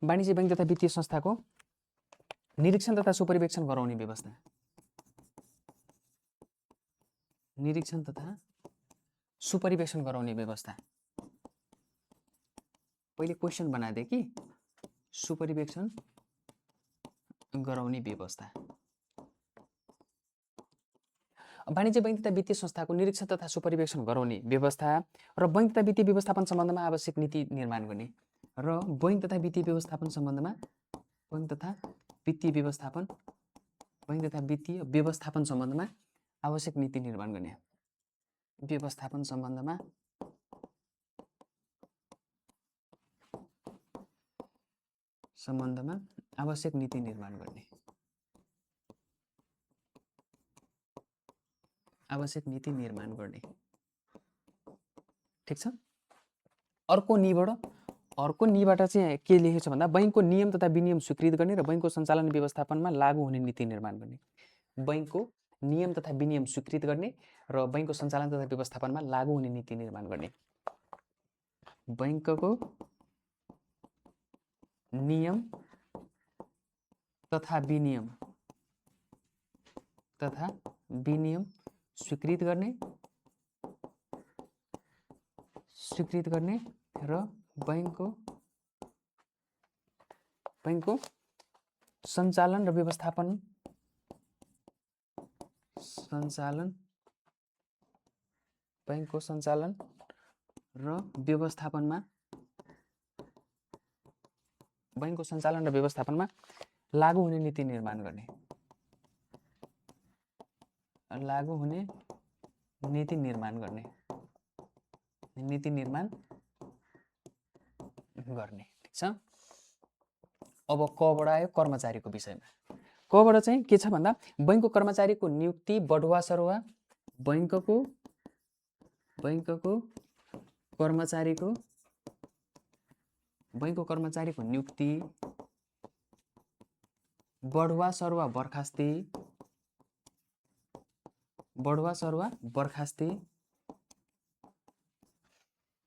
वाणिज्य बैंक तथा वित्तीय संस्थाको निरीक्षण तथा सुपरिवेक्षण गराउने व्यवस्था। निरीक्षण तथा सुपरिवेक्षण गराउने व्यवस्था। पहिले क्वेशन बनादे कि सुपरिवेक्षण गराउने व्यवस्था। वाणिज्य बैंक तथा वित्तीय संस्थाको निरीक्षण तथा सुपरिवेक्षण गराउने व्यवस्था र बैंक तथा वित्तीय व्यवस्थापन सम्बन्धमा आवश्यक नीति निर्माण गर्ने र बैंक तथा वित्तीय व्यवस्थापन सम्बन्धमा बैंक तथा वित्तीय व्यवस्थापन सम्बन्धमा आवश्यक नीति निर्माण गर्ने। व्यवस्थापन सम्बन्धमा आवश्यक नीति निर्माण गर्ने। आवश्यक नीति निर्माण गर्ने। ठीक छ। अर्को नीबाट चाहिँ के लेखेको छ भन्दा बैंकको नियम तथा विनियम स्वीकृत गर्ने र बैंकको सञ्चालन व्यवस्थापनमा लागू हुने नीति निर्माण गर्ने। बैंकको नियम तथा विनियम स्वीकृत गर्ने र बैंकको सञ्चालन तथा व्यवस्थापनमा लागू हुने नीति निर्माण गर्ने। बैंकको नियम तथा विनियम स्वीकृत गर्ने र बैंकको सञ्चालन र व्यवस्थापनमा लागू हुने नीति निर्माण गर्ने। ठीक छ। अब कबाट आयो कर्मचारीको विषयमा। कबाट चाहिँ के छ भन्दा बैंकको कर्मचारीको नियुक्ति बढुवा सरुवा बैंकको कर्मचारीको नियुक्ति बढुवा सरुवा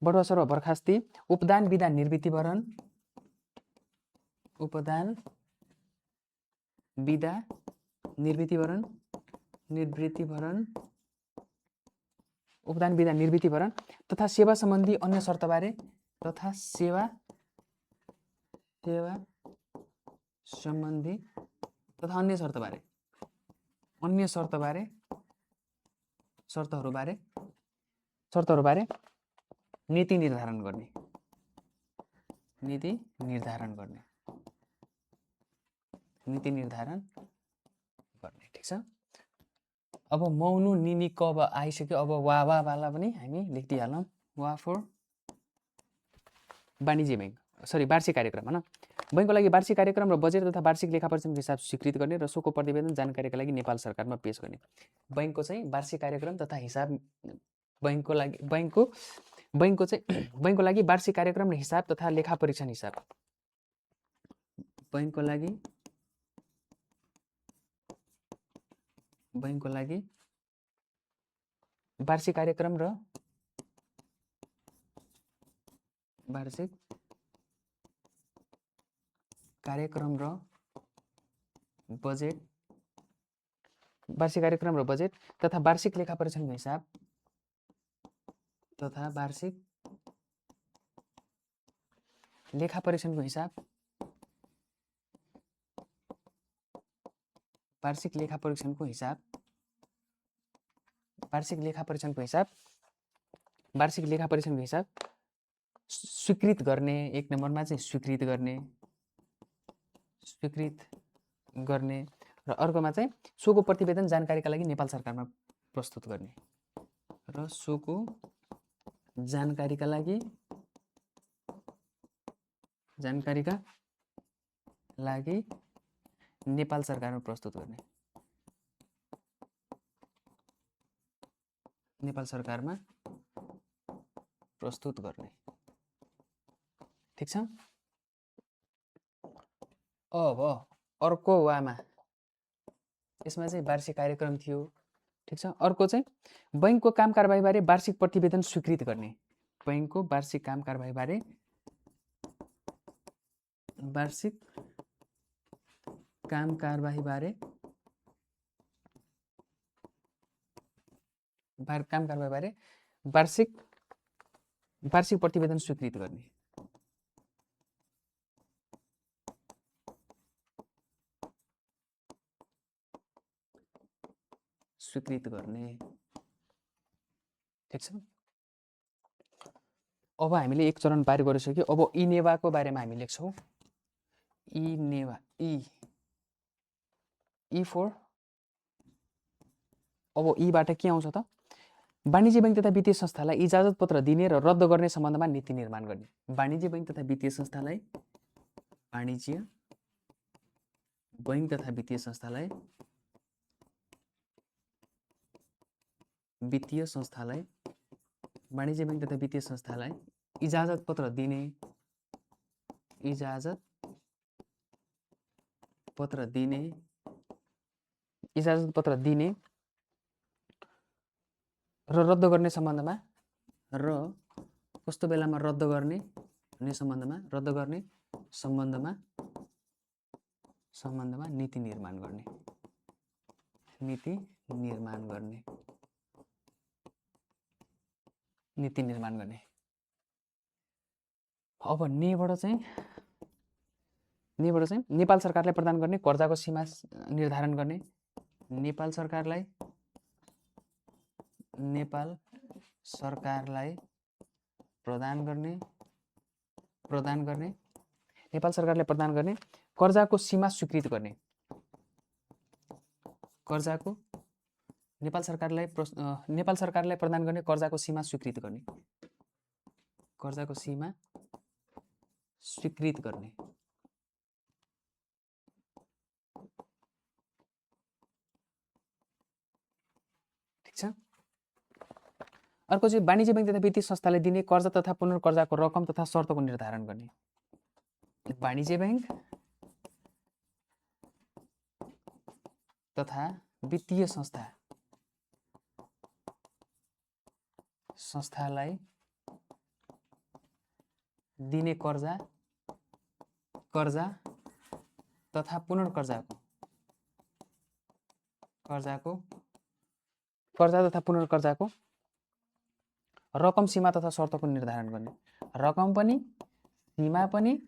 बर्खास्ती उपदान विदा निवृत्तिभरण तथा सेवा सम्बन्धी अन्य शर्तबारे शर्तहरूबारे नीति निर्धारण गर्ने। ठीक छ। अब मौनु निनी क अब आइसक्यो। अब वा वाला पनि हामी लेखिदिइहालौँ। वा फोर वाणिज्य बैंक वार्षिक कार्यक्रम होइन। बैंकको लागि वार्षिक कार्यक्रम र बजेट तथा वार्षिक लेखापरीक्षणको हिसाब स्वीकृत गर्ने र सोको प्रतिवेदन जानकारीका लागि नेपाल सरकारमा पेश गर्ने। बैंकको चाहिँ वार्षिक कार्यक्रम तथा हिसाब बैंकको लागि वार्षिक कार्यक्रम र हिसाब तथा लेखापरीक्षण हिसाब बैंकको लागि वार्षिक कार्यक्रम र बजेट तथा वार्षिक लेखापरीक्षणको हिसाब स्वीकृत गर्ने। एक नम्बरमा चाहिँ स्वीकृत गर्ने र अर्कोमा चाहिँ सोको प्रतिवेदन जानकारीका लागि नेपाल सरकारमा प्रस्तुत गर्ने र सोको जानकारीका लागि नेपाल सरकारमा प्रस्तुत गर्ने। ठीक छ। अब अर्को वामा यसमा चाहिँ वार्षिक कार्यक्रम थियो। ठीक छ। अर्को चाहिँ बैंकको काम कारबाहीबारे वार्षिक प्रतिवेदन स्वीकृत गर्ने। बैंकको वार्षिक काम कारबाहीबारे वार्षिक काम कारबाही बारे वार्षिक प्रतिवेदन स्वीकृत गर्ने। ठीक छ। अब हामीले एक चरण पार गरिसक्यो। अब इनेवाको बारेमा हामी लेख्छौँ। इनेवा ई फोर। अब ईबाट के आउँछ त? वाणिज्य बैंक तथा वित्तीय संस्थालाई इजाजत पत्र दिने र रद्द गर्ने सम्बन्धमा नीति निर्माण गर्ने। वाणिज्य बैंक तथा वित्तीय संस्थालाई वाणिज्य बैंक तथा वित्तीय संस्थालाई वाणिज्य बैंक तथा वित्तीय संस्थालाई इजाजत पत्र दिने र रद्द गर्ने सम्बन्धमा र कस्तो बेलामा रद्द गर्ने सम्बन्धमा नीति निर्माण गर्ने। अब नेबाट चाहिँ नेपाल सरकारले प्रदान गर्ने कर्जाको सीमा निर्धारण गर्ने। नेपाल सरकारलाई प्रदान गर्ने कर्जाको सीमा स्वीकृत गर्ने। नेपाल सरकारलाई प्रदान गर्ने कर्जाको सीमा स्वीकृत गर्ने। ठीक छ। अर्को चाहिँ वाणिज्य बैंक तथा वित्तीय संस्थाले दिने कर्जा तथा पुनर्कर्जाको रकम तथा शर्तको निर्धारण गर्ने। वाणिज्य बैंक तथा वित्तीय संस्थालाई दिने कर्जा तथा पुनर्कर्जाको रकम, सीमा तथा शर्तको निर्धारण गर्ने। रकम पनि, सीमा पनि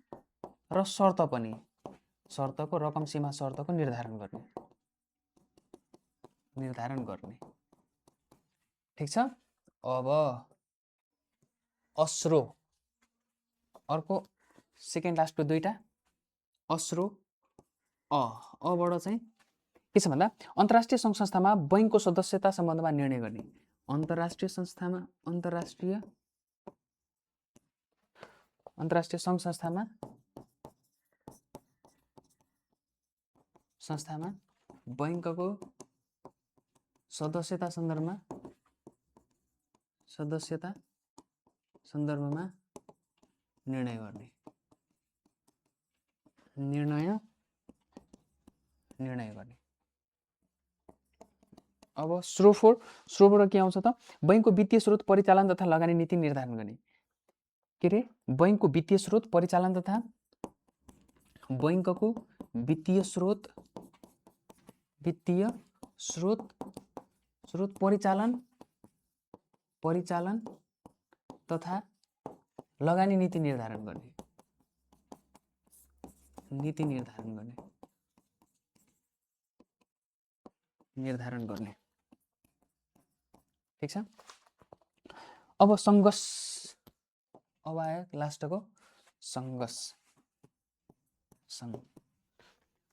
र शर्त पनि। शर्तको रकम, सीमा, शर्तको निर्धारण गर्ने। ठीक छ। अब अस्रो, अर्को सेकेन्ड लास्टको दुईटा अस्रो अबाट चाहिँ के छ भन्दा अन्तर्राष्ट्रिय सङ्घ संस्थामा बैंकको सदस्यता सम्बन्धमा निर्णय गर्ने। अन्तर्राष्ट्रिय सङ्घ संस्थामा बैंकको सदस्यता सन्दर्भमा निर्णय गर्ने। अब स्रोबाट के आउँछ त? बैंकको वित्तीय स्रोत परिचालन तथा लगानी नीति निर्धारण गर्ने। के रे? बैंकको वित्तीय स्रोत परिचालन तथा बैंकको वित्तीय स्रोत परिचालन तथा लगानी नीति निर्धारण गर्ने। ठीक छ। अब सङ्घर्ष, अब आयो लास्टको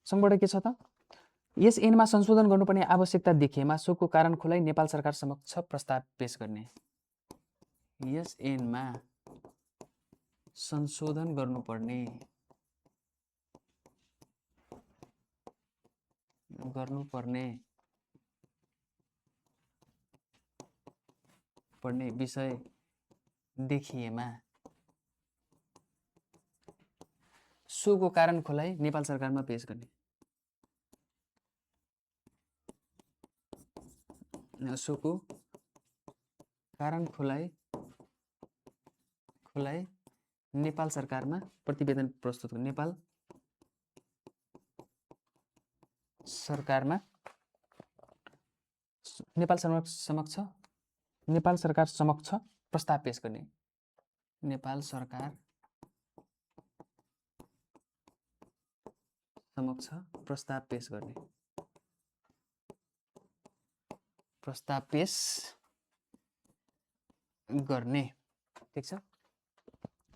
सङ्घबाट के छ त? यस ऐनमा संशोधन गर्नुपर्ने आवश्यकता देखिएमा सोको कारण खुलाई नेपाल सरकार समक्ष प्रस्ताव पेश गर्ने। यस ऐनमा संशोधन गर्नुपर्ने विषय देखिएमा सोको कारण खुलाई नेपाल सरकारमा पेश गर्ने। सोको कारण खुलाई नेपाल सरकारमा प्रतिवेदन प्रस्तुत गर्ने। नेपाल सरकारमा नेपाल सरकार समक्ष प्रस्ताव पेश गर्ने। नेपाल सरकार समक्ष प्रस्ताव पेश गर्ने। प्रस्ताव पेश गर्ने। ठीक छ।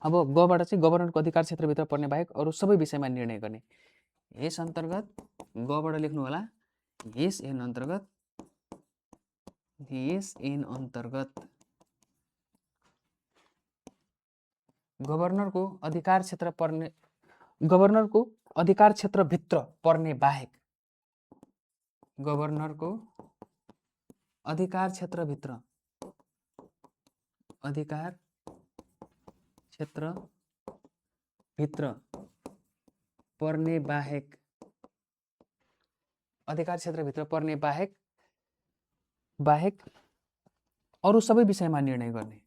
अब गबाट चाहिँ गभर्नरको अधिकार क्षेत्रभित्र पर्ने बाहेक अरू सबै विषयमा निर्णय गर्ने। यस अन्तर्गत गबाट लेख्नु होला यस एन अन्तर्गत गभर्नरको अधिकार क्षेत्रभित्र पर्ने बाहेक गभर्नरको अधिकार क्षेत्रभित्र पर्ने बाहेक अधिकार क्षेत्रभित्र पर्ने बाहेक अरू सबै विषयमा निर्णय गर्ने।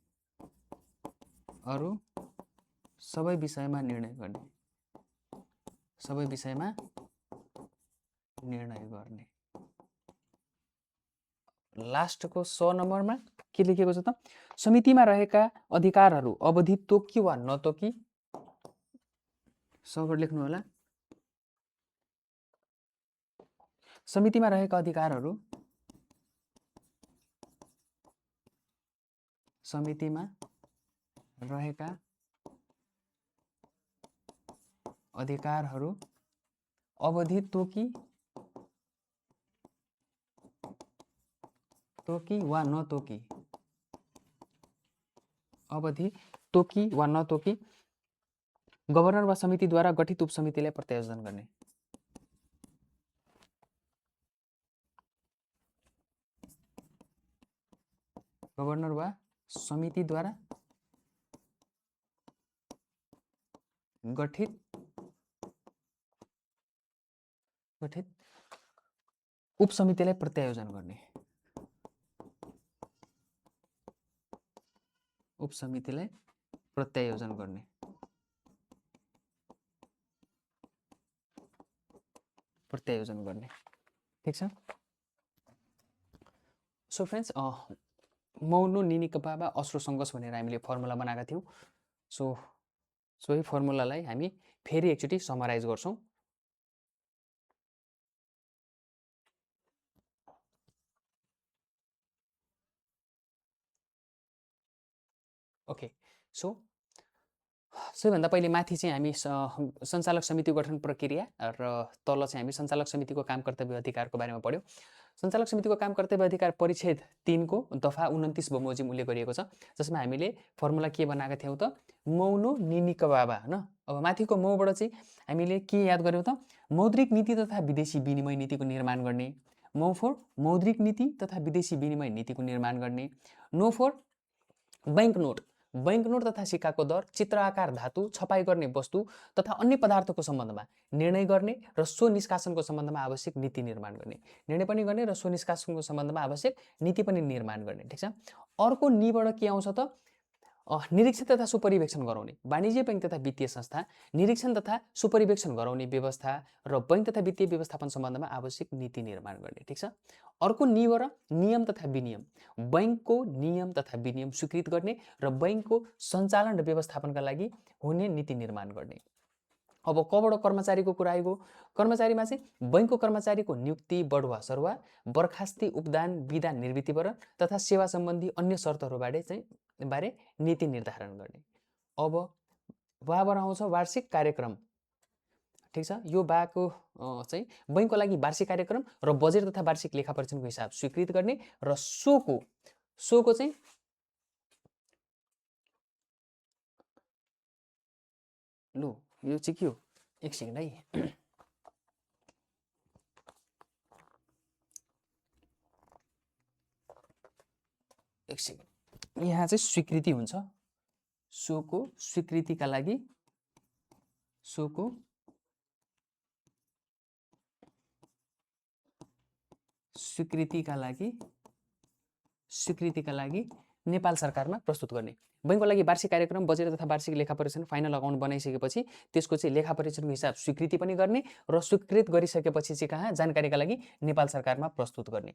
अरू सबै विषयमा निर्णय गर्ने। सबै विषयमा निर्णय गर्ने। लास्टको 100 नम्बरमा के लेखेको छ त? समितिमा रहेका अधिकारहरू अवधि तोकी वा नतोकी, सबैबाट लेख्नु होला। समितिमा रहेका अधिकारहरू अवधि तोकी वा नतोकी, अवधि तोकी वा नतोकी गभर्नर वा समितिद्वारा गठित उपसमितिलाई प्रत्यायोजन गर्ने। गभर्नर वा समितिद्वारा गठित उपसमितिलाई प्रत्यायोजन गर्ने। उपसमितिलाई प्रत्यायोजन गर्ने। ठीक छ। सो फ्रेन्ड्स, मौनो निनिकपाबा अश्रु सङ्घर्ष भनेर हामीले फर्मुला बनाएका थियौँ। सो यही फर्मुलालाई हामी फेरि एकचोटि समराइज गर्छौँ। ओके, सो सबैभन्दा पहिले माथि चाहिँ हामी सञ्चालक समिति गठन प्रक्रिया र तल चाहिँ हामी सञ्चालक समितिको काम कर्तव्य अधिकारको बारेमा पढ्यौँ। सञ्चालक समितिको काम कर्तव्य अधिकार परिच्छेद 3 को दफा 29 बमोजिम उल्लेख गरिएको छ, जसमा हामीले फर्मुला के बनाएका थियौँ त? मौनो निनिकबाबा हैन। अब माथिको मौबाट चाहिँ हामीले के याद गर्यौँ त? मौद्रिक नीति तथा विदेशी विनिमय नीतिको निर्माण गर्ने। मौ फोर मौद्रिक नीति तथा विदेशी विनिमय नीतिको निर्माण गर्ने। नो फोर बैंक नोट तथा सिक्काको दर, चित्र आकार धातु, छपाई गर्ने वस्तु तथा अन्य पदार्थको सम्बन्धमा निर्णय गर्ने र सो निष्कासनको सम्बन्धमा आवश्यक नीति निर्माण गर्ने। निर्णय पनि गर्ने र सो निष्कासनको सम्बन्धमा आवश्यक नीति पनि निर्माण गर्ने। ठीक छ। अर्को निबाट के आउँछ त? निरीक्षण तथा सुपरिवेक्षण गराउने। वाणिज्य बैंक तथा वित्तीय संस्था निरीक्षण तथा सुपरिवेक्षण गराउने व्यवस्था र बैंक तथा वित्तीय व्यवस्थापन सम्बन्धमा आवश्यक नीति निर्माण गर्ने। ठीक छ। अर्को निबाट नियम तथा विनियम। बैंकको नियम तथा विनियम स्वीकृत गर्ने र बैंकको सञ्चालन र व्यवस्थापनका लागि हुने नीति निर्माण गर्ने। अब कबाट कर्मचारीको कुरा आइगयो। कर्मचारीमा चाहिँ बैंकको कर्मचारीको नियुक्ति, बढुवा सरुवा, बर्खास्ती, उपदान, विदा, निर्वृत्तिकरण तथा सेवा सम्बन्धी अन्य शर्तहरूबारे नीति निर्धारण गर्ने। अब बाबाट आउँछ वार्षिक कार्यक्रम। ठीक छ। यो बाको चाहिँ बैंकको लागि वार्षिक कार्यक्रम र बजेट तथा वार्षिक लेखा परीक्षणको हिसाब स्वीकृत गर्ने र सोको चाहिँ लो यो चाहिँ के हो? एक सेकेन्ड है। एक सेकेन्ड। यहाँ चाहिँ स्वीकृति हुन्छ। सोको स्वीकृतिका लागि नेपाल सरकारमा प्रस्तुत गर्ने। बैंकको लागि वार्षिक कार्यक्रम, बजेट तथा वार्षिक लेखा परीक्षण, फाइनल अकाउन्ट बनाइसकेपछि त्यसको चाहिँ लेखा परीक्षणको हिसाब स्वीकृति पनि गर्ने र स्वीकृत गरिसकेपछि चाहिँ कहाँ जानकारीका लागि नेपाल सरकारमा प्रस्तुत गर्ने।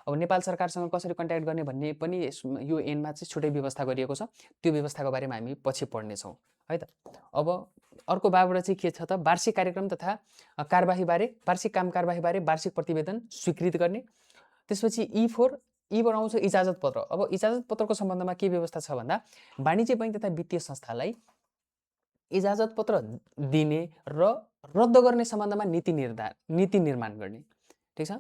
अब नेपाल सरकारसँग कसरी कन्ट्याक्ट गर्ने भन्ने पनि यो एनमा चाहिँ छुट्टै व्यवस्था गरिएको छ। त्यो व्यवस्थाको बारेमा हामी पछि पढ्नेछौँ है त। अब अर्को बाबाट चाहिँ के छ त, वार्षिक कार्यक्रम तथा कारबाहीबारे, वार्षिक काम कारबाहीबारे वार्षिक प्रतिवेदन स्वीकृत गर्ने। त्यसपछि ईबाट आउँछ इजाजत पत्र। अब इजाजत पत्रको सम्बन्धमा के व्यवस्था छ भन्दा, वाणिज्य बैंक तथा वित्तीय संस्थालाई इजाजत पत्र दिने र रद्द गर्ने सम्बन्धमा नीति निर्माण गर्ने। ठिक छ।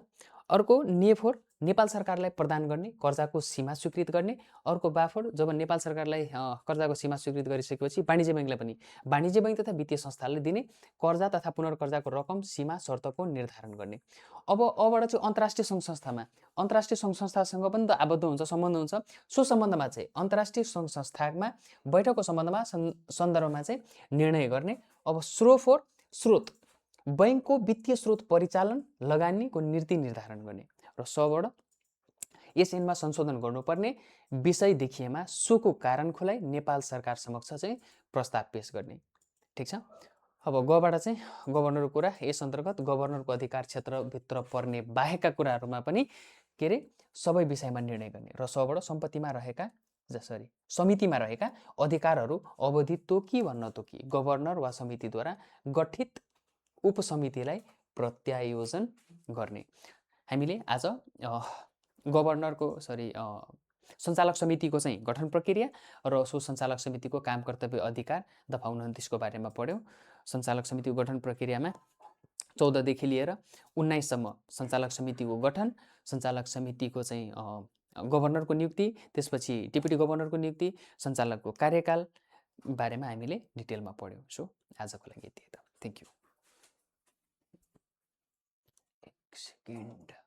अर्को नेफोर, नेपाल सरकारलाई प्रदान गर्ने कर्जाको सीमा स्वीकृत गर्ने। अर्को बाफोर, जब नेपाल सरकारलाई कर्जाको सीमा स्वीकृत गरिसकेपछि वाणिज्य बैंकलाई पनि वाणिज्य बैंक तथा वित्तीय संस्थाले दिने कर्जा तथा पुनर्कर्जाको रकम, सीमा, शर्तको निर्धारण गर्ने। अब अबाट चाहिँ अन्तर्राष्ट्रिय सङ्घ संस्थामा, अन्तर्राष्ट्रिय सङ्घ संस्थासँग पनि त आबद्ध हुन्छ, सम्बन्ध हुन्छ। सो सम्बन्धमा चाहिँ अन्तर्राष्ट्रिय सङ्घ संस्थामा बैठकको सम्बन्धमा सन्दर्भमा चाहिँ निर्णय गर्ने। अब स्रोत, बैंकको वित्तीय स्रोत परिचालन लगानीको नीति निर्धारण गर्ने। र सबाट यस ऐनमा संशोधन गर्नुपर्ने विषय देखिएमा सोको कारण खुलाई नेपाल सरकार समक्ष चाहिँ प्रस्ताव पेश गर्ने। ठिक छ। अब गबाट चाहिँ गभर्नरको कुरा, यस अन्तर्गत गभर्नरको अधिकार क्षेत्रभित्र पर्ने बाहेकका कुराहरूमा पनि के अरे सबै विषयमा निर्णय गर्ने। र सबाट समितिमा रहेका अधिकारहरू अवधि तोकी वा नतोकी गभर्नर वा समितिद्वारा गठित उपसमितिलाई प्रत्यायोजन गर्ने। हामीले आज गभर्नरको सञ्चालक समितिको चाहिँ गठन प्रक्रिया र सो सञ्चालक समितिको काम कर्तव्य अधिकार दफा 29 को बारेमा पढ्यौँ। सञ्चालक समितिको गठन प्रक्रियामा 14 देखि लिएर 19 सम्म सञ्चालक समितिको गठन, सञ्चालक समितिको चाहिँ गभर्नरको नियुक्ति, त्यसपछि डेपुटी गभर्नरको नियुक्ति, सञ्चालकको कार्यकाल बारेमा हामीले डिटेलमा पढ्यौँ। सो आजको लागि यति त। Thank you. एक सेकेन्ड।